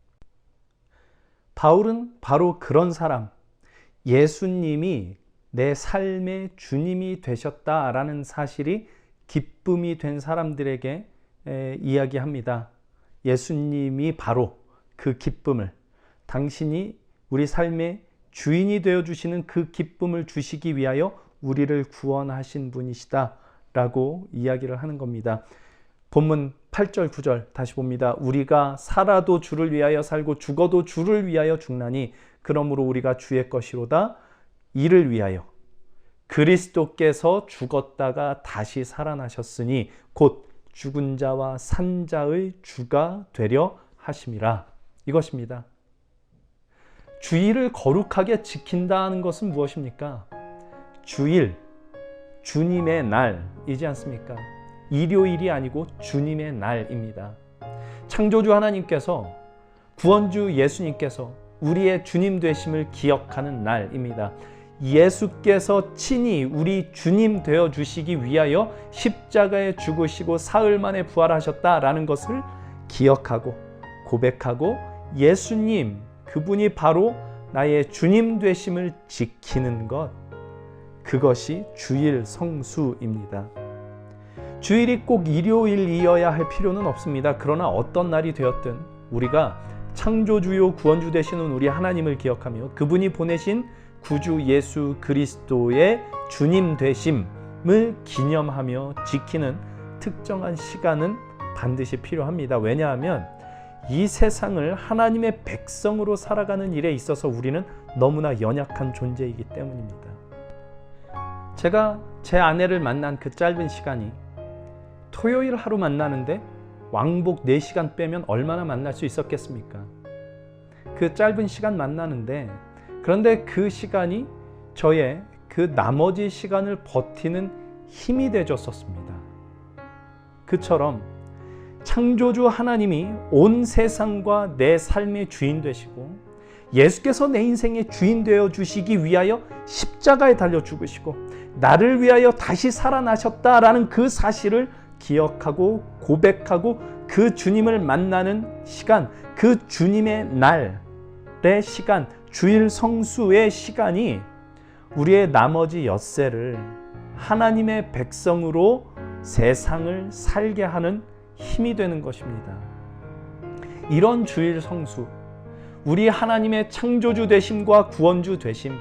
바울은 바로 그런 사람, 예수님이 내 삶의 주님이 되셨다라는 사실이 기쁨이 된 사람들에게 이야기합니다. 예수님이 바로 그 기쁨을, 당신이 우리 삶의 주인이 되어주시는 그 기쁨을 주시기 위하여 우리를 구원하신 분이시다 라고 이야기를 하는 겁니다. 본문 8절 9절 다시 봅니다. 우리가 살아도 주를 위하여 살고 죽어도 주를 위하여 죽나니 그러므로 우리가 주의 것이로다. 이를 위하여 그리스도께서 죽었다가 다시 살아나셨으니 곧 죽은 자와 산 자의 주가 되려 하심이라. 이것입니다. 주일을 거룩하게 지킨다는 것은 무엇입니까? 주일, 주님의 날이지 않습니까? 일요일이 아니고 주님의 날입니다. 창조주 하나님께서, 구원주 예수님께서 우리의 주님 되심을 기억하는 날입니다. 예수께서 친히 우리 주님 되어 주시기 위하여 십자가에 죽으시고 사흘 만에 부활하셨다라는 것을 기억하고 고백하고 예수님, 그분이 바로 나의 주님 되심을 지키는 것, 그것이 주일 성수입니다. 주일이 꼭 일요일이어야 할 필요는 없습니다. 그러나 어떤 날이 되었든 우리가 창조주요 구원주 되시는 우리 하나님을 기억하며 그분이 보내신 구주 예수 그리스도의 주님 되심을 기념하며 지키는 특정한 시간은 반드시 필요합니다. 왜냐하면 이 세상을 하나님의 백성으로 살아가는 일에 있어서 우리는 너무나 연약한 존재이기 때문입니다. 제가 제 아내를 만난 그 짧은 시간이 토요일 하루 만나는데 왕복 4시간 빼면 얼마나 만날 수 있었겠습니까? 그 짧은 시간 만나는데, 그런데 그 시간이 저의 그 나머지 시간을 버티는 힘이 되어줬었습니다. 그처럼 창조주 하나님이 온 세상과 내 삶의 주인 되시고 예수께서 내 인생의 주인 되어 주시기 위하여 십자가에 달려 죽으시고 나를 위하여 다시 살아나셨다라는 그 사실을 기억하고 고백하고 그 주님을 만나는 시간, 그 주님의 날의 시간, 주일 성수의 시간이 우리의 나머지 엿새를 하나님의 백성으로 세상을 살게 하는 힘이 되는 것입니다. 이런 주일 성수, 우리 하나님의 창조주 되심과 구원주 되심,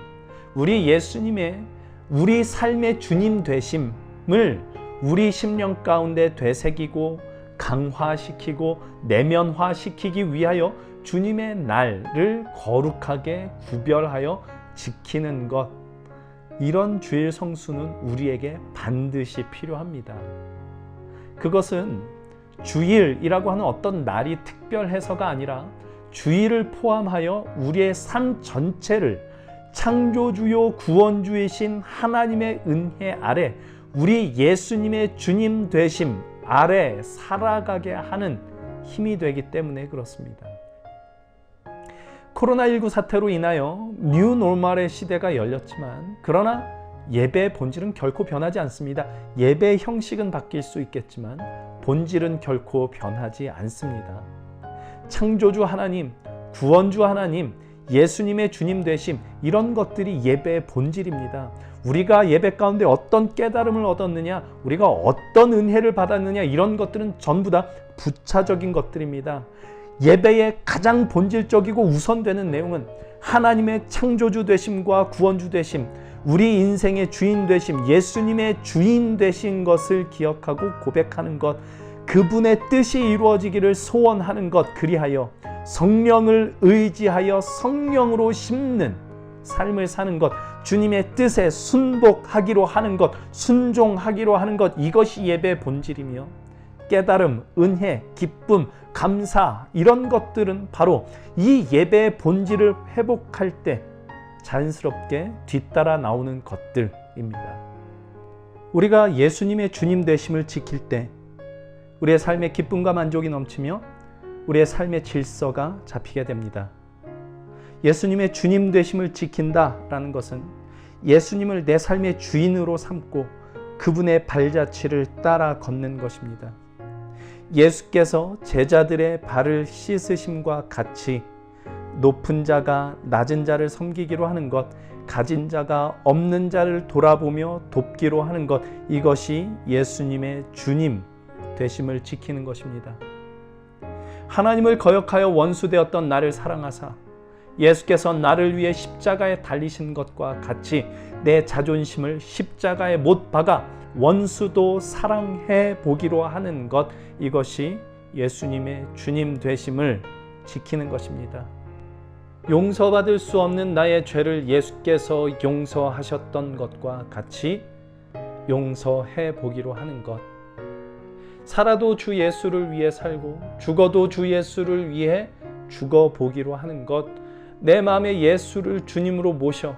우리 예수님의 우리 삶의 주님 되심을 우리 심령 가운데 되새기고 강화시키고 내면화시키기 위하여 주님의 날을 거룩하게 구별하여 지키는 것, 이런 주일 성수는 우리에게 반드시 필요합니다. 그것은 주일이라고 하는 어떤 날이 특별해서가 아니라 주일을 포함하여 우리의 삶 전체를 창조주요 구원주이신 하나님의 은혜 아래 우리 예수님의 주님 되심 아래 살아가게 하는 힘이 되기 때문에 그렇습니다. 코로나19 사태로 인하여 뉴 노멀의 시대가 열렸지만, 그러나 예배의 본질은 결코 변하지 않습니다. 예배의 형식은 바뀔 수 있겠지만 본질은 결코 변하지 않습니다. 창조주 하나님, 구원주 하나님, 예수님의 주님 되심, 이런 것들이 예배의 본질입니다. 우리가 예배 가운데 어떤 깨달음을 얻었느냐, 우리가 어떤 은혜를 받았느냐, 이런 것들은 전부 다 부차적인 것들입니다. 예배의 가장 본질적이고 우선되는 내용은 하나님의 창조주 되심과 구원주 되심, 우리 인생의 주인 되심, 예수님의 주인 되신 것을 기억하고 고백하는 것, 그분의 뜻이 이루어지기를 소원하는 것, 그리하여 성령을 의지하여 성령으로 심는 삶을 사는 것, 주님의 뜻에 순복하기로 하는 것, 순종하기로 하는 것, 이것이 예배의 본질이며, 깨달음, 은혜, 기쁨, 감사, 이런 것들은 바로 이 예배의 본질을 회복할 때 자연스럽게 뒤따라 나오는 것들입니다. 우리가 예수님의 주님 되심을 지킬 때 우리의 삶의 기쁨과 만족이 넘치며 우리의 삶의 질서가 잡히게 됩니다. 예수님의 주님 되심을 지킨다라는 것은 예수님을 내 삶의 주인으로 삼고 그분의 발자취를 따라 걷는 것입니다. 예수께서 제자들의 발을 씻으심과 같이 높은 자가 낮은 자를 섬기기로 하는 것, 가진 자가 없는 자를 돌아보며 돕기로 하는 것, 이것이 예수님의 주님 되심을 지키는 것입니다. 하나님을 거역하여 원수되었던 나를 사랑하사 예수께서 나를 위해 십자가에 달리신 것과 같이 내 자존심을 십자가에 못 박아 원수도 사랑해 보기로 하는 것, 이것이 예수님의 주님 되심을 지키는 것입니다. 용서받을 수 없는 나의 죄를 예수께서 용서하셨던 것과 같이 용서해 보기로 하는 것, 살아도 주 예수를 위해 살고 죽어도 주 예수를 위해 죽어보기로 하는 것, 내 마음에 예수를 주님으로 모셔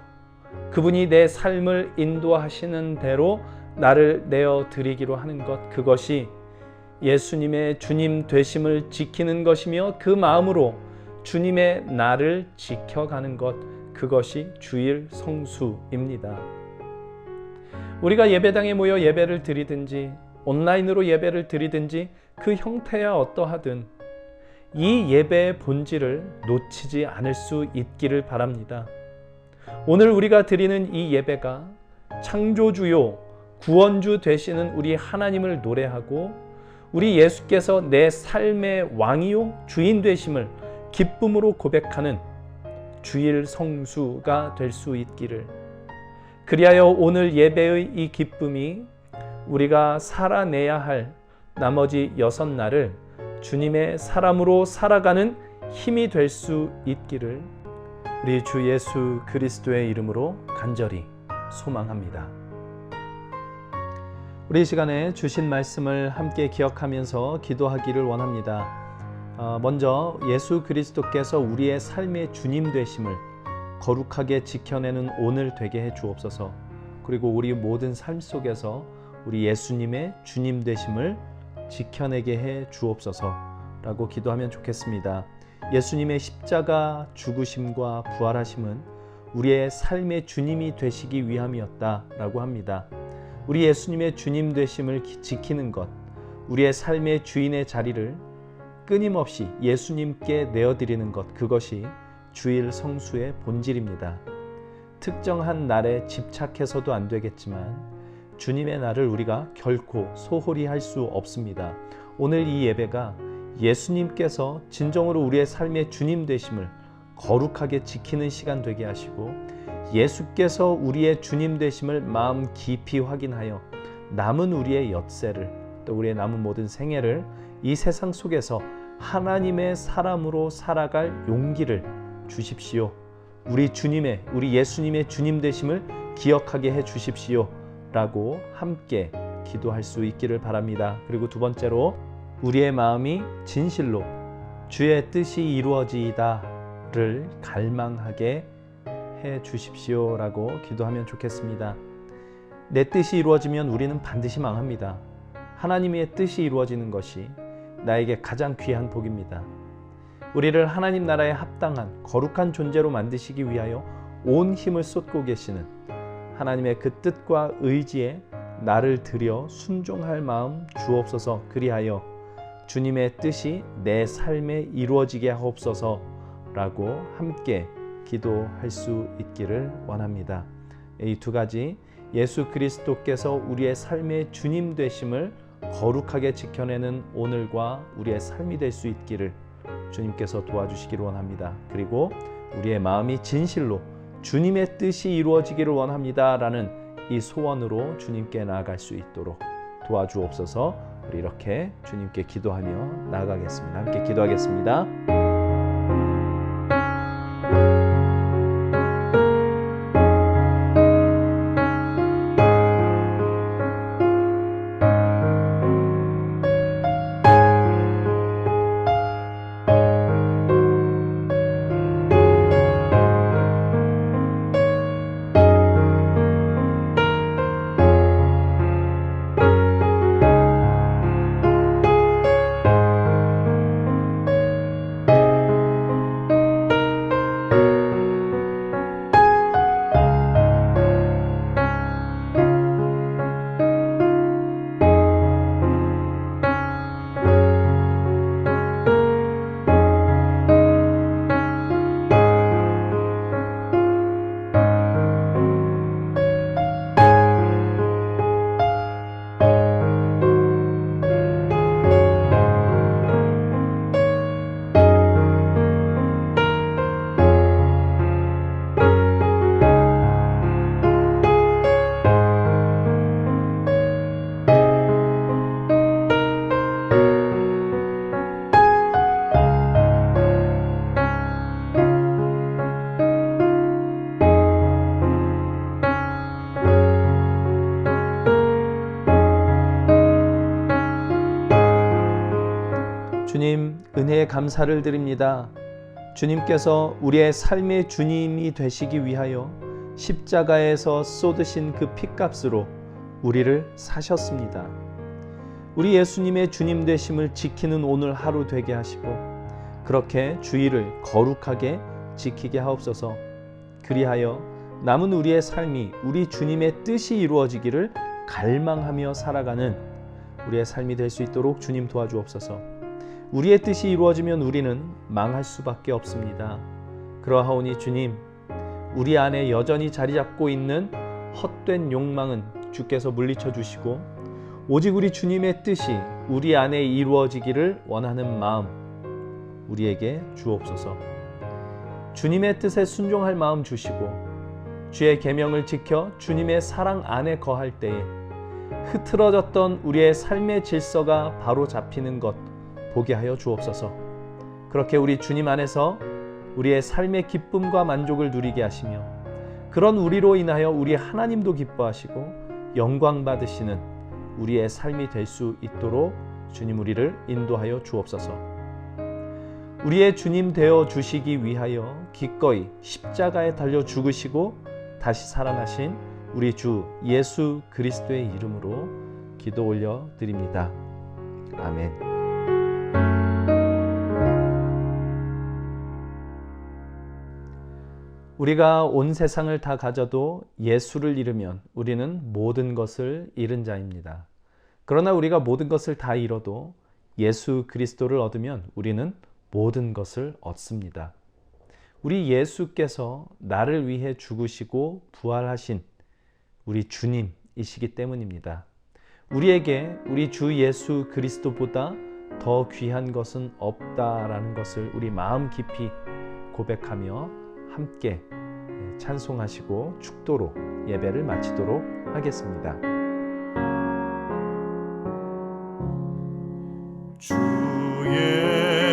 그분이 내 삶을 인도하시는 대로 나를 내어드리기로 하는 것, 그것이 예수님의 주님 되심을 지키는 것이며 그 마음으로 주님의 나를 지켜가는 것, 그것이 주일 성수입니다. 우리가 예배당에 모여 예배를 드리든지 온라인으로 예배를 드리든지 그 형태야 어떠하든 이 예배의 본질을 놓치지 않을 수 있기를 바랍니다. 오늘 우리가 드리는 이 예배가 창조주요 구원주 되시는 우리 하나님을 노래하고 우리 예수께서 내 삶의 왕이요 주인 되심을 기쁨으로 고백하는 주일 성수가 될 수 있기를, 그리하여 오늘 예배의 이 기쁨이 우리가 살아내야 할 나머지 6날을 주님의 사람으로 살아가는 힘이 될 수 있기를 우리 주 예수 그리스도의 이름으로 간절히 소망합니다. 우리 시간에 주신 말씀을 함께 기억하면서 기도하기를 원합니다. 먼저 예수 그리스도께서 우리의 삶의 주님 되심을 거룩하게 지켜내는 오늘 되게 해 주옵소서. 그리고 우리 모든 삶 속에서 우리 예수님의 주님 되심을 지켜내게 해 주옵소서라고 기도하면 좋겠습니다. 예수님의 십자가 죽으심과 부활하심은 우리의 삶의 주님이 되시기 위함이었다라고 합니다. 우리 예수님의 주님 되심을 지키는 것, 우리의 삶의 주인의 자리를 끊임없이 예수님께 내어드리는 것, 그것이 주일 성수의 본질입니다. 특정한 날에 집착해서도 안 되겠지만 주님의 날을 우리가 결코 소홀히 할 수 없습니다. 오늘 이 예배가 예수님께서 진정으로 우리의 삶의 주님 되심을 거룩하게 지키는 시간 되게 하시고 예수께서 우리의 주님 되심을 마음 깊이 확인하여 남은 우리의 엿새를, 또 우리의 남은 모든 생애를 이 세상 속에서 하나님의 사람으로 살아갈 용기를 주십시오. 우리 예수님의 주님 되심을 기억하게 해 주십시오 라고 함께 기도할 수 있기를 바랍니다. 그리고 두 번째로, 우리의 마음이 진실로 주의 뜻이 이루어지이다를 갈망하게 해 주십시오 라고 기도하면 좋겠습니다. 내 뜻이 이루어지면 우리는 반드시 망합니다. 하나님의 뜻이 이루어지는 것이 나에게 가장 귀한 복입니다. 우리를 하나님 나라에 합당한 거룩한 존재로 만드시기 위하여 온 힘을 쏟고 계시는 하나님의 그 뜻과 의지에 나를 들여 순종할 마음 주옵소서. 그리하여 주님의 뜻이 내 삶에 이루어지게 하옵소서라고 함께 기도할 수 있기를 원합니다. 이 두 가지, 예수 그리스도께서 우리의 삶의 주님 되심을 거룩하게 지켜내는 오늘과 우리의 삶이 될 수 있기를 주님께서 도와주시기를 원합니다. 그리고 우리의 마음이 진실로 주님의 뜻이 이루어지기를 원합니다 라는 이 소원으로 주님께 나아갈 수 있도록 도와주옵소서. 우리 이렇게 주님께 기도하며 나아가겠습니다. 함께 기도하겠습니다. 주님, 은혜에 감사를 드립니다. 주님께서 우리의 삶의 주님이 되시기 위하여 십자가에서 쏟으신 그 피값으로 우리를 사셨습니다. 우리 예수님의 주님 되심을 지키는 오늘 하루 되게 하시고 그렇게 주일을 거룩하게 지키게 하옵소서. 그리하여 남은 우리의 삶이 우리 주님의 뜻이 이루어지기를 갈망하며 살아가는 우리의 삶이 될 수 있도록 주님 도와주옵소서. 우리의 뜻이 이루어지면 우리는 망할 수밖에 없습니다. 그러하오니 주님, 우리 안에 여전히 자리 잡고 있는 헛된 욕망은 주께서 물리쳐 주시고 오직 우리 주님의 뜻이 우리 안에 이루어지기를 원하는 마음 우리에게 주옵소서. 주님의 뜻에 순종할 마음 주시고 주의 계명을 지켜 주님의 사랑 안에 거할 때에 흐트러졌던 우리의 삶의 질서가 바로 잡히는 것 보게 하여 주옵소서. 그렇게 우리 주님 안에서 우리의 삶의 기쁨과 만족을 누리게 하시며 그런 우리로 인하여 우리 하나님도 기뻐하시고 영광 받으시는 우리의 삶이 될 수 있도록 주님 우리를 인도하여 주옵소서. 우리의 주님 되어 주시기 위하여 기꺼이 십자가에 달려 죽으시고 다시 살아나신 우리 주 예수 그리스도의 이름으로 기도 올려 드립니다. 아멘. 우리가 온 세상을 다 가져도 예수를 잃으면 우리는 모든 것을 잃은 자입니다. 그러나 우리가 모든 것을 다 잃어도 예수 그리스도를 얻으면 우리는 모든 것을 얻습니다. 우리 예수께서 나를 위해 죽으시고 부활하신 우리 주님이시기 때문입니다. 우리에게 우리 주 예수 그리스도보다 더 귀한 것은 없다라는 것을 우리 마음 깊이 고백하며 함께 찬송하시고 축도로 예배를 마치도록 하겠습니다. 주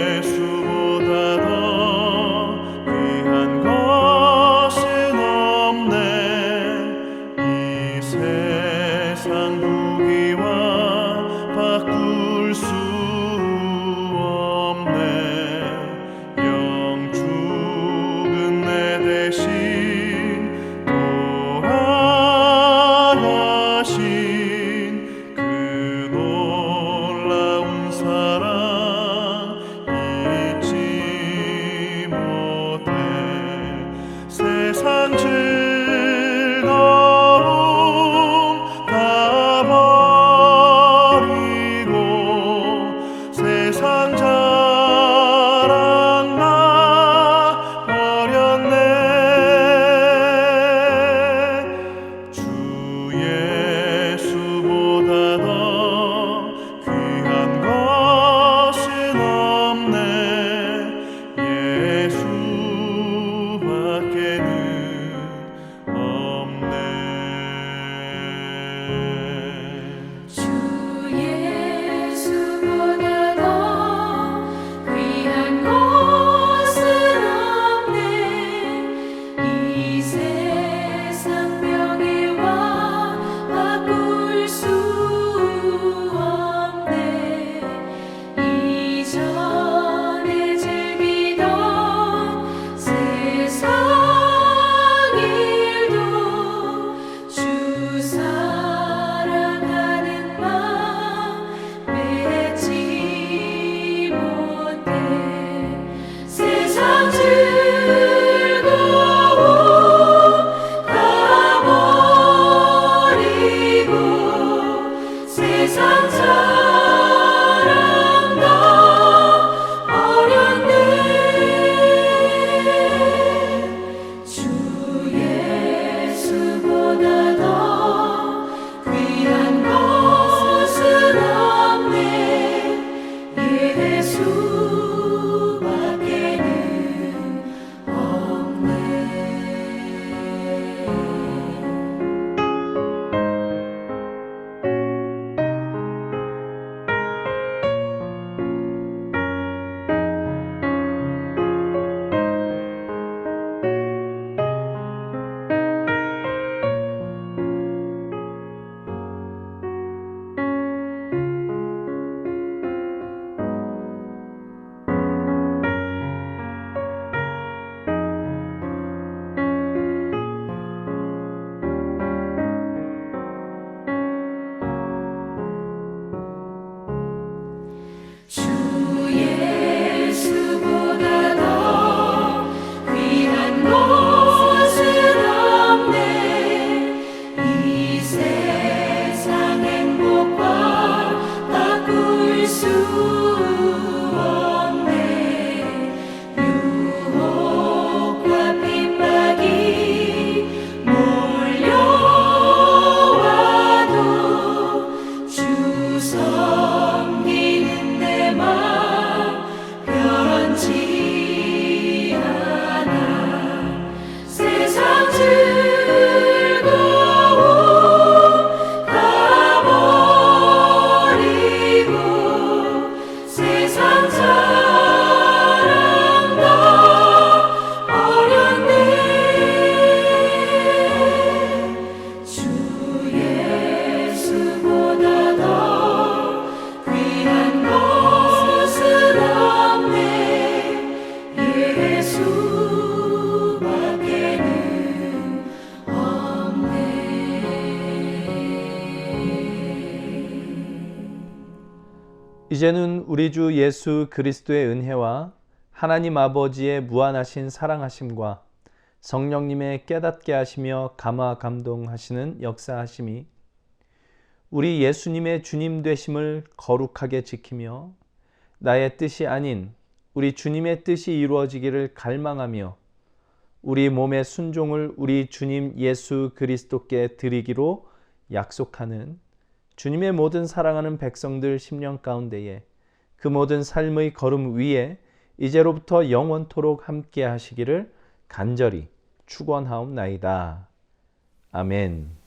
예수보다 더 귀한 것은 없네. 이 세상 무기와 바꿀 수 없네. 영 죽은 내 대신 돌아가신 이제는 우리 주 예수 그리스도의 은혜와 하나님 아버지의 무한하신 사랑하심과 성령님의 깨닫게 하시며 감화 감동하시는 역사하심이 우리 예수님의 주님 되심을 거룩하게 지키며 나의 뜻이 아닌 우리 주님의 뜻이 이루어지기를 갈망하며 우리 몸의 순종을 우리 주님 예수 그리스도께 드리기로 약속하는 주님의 모든 사랑하는 백성들 심령 가운데에 그 모든 삶의 걸음 위에 이제로부터 영원토록 함께 하시기를 간절히 축원하옵나이다. 아멘.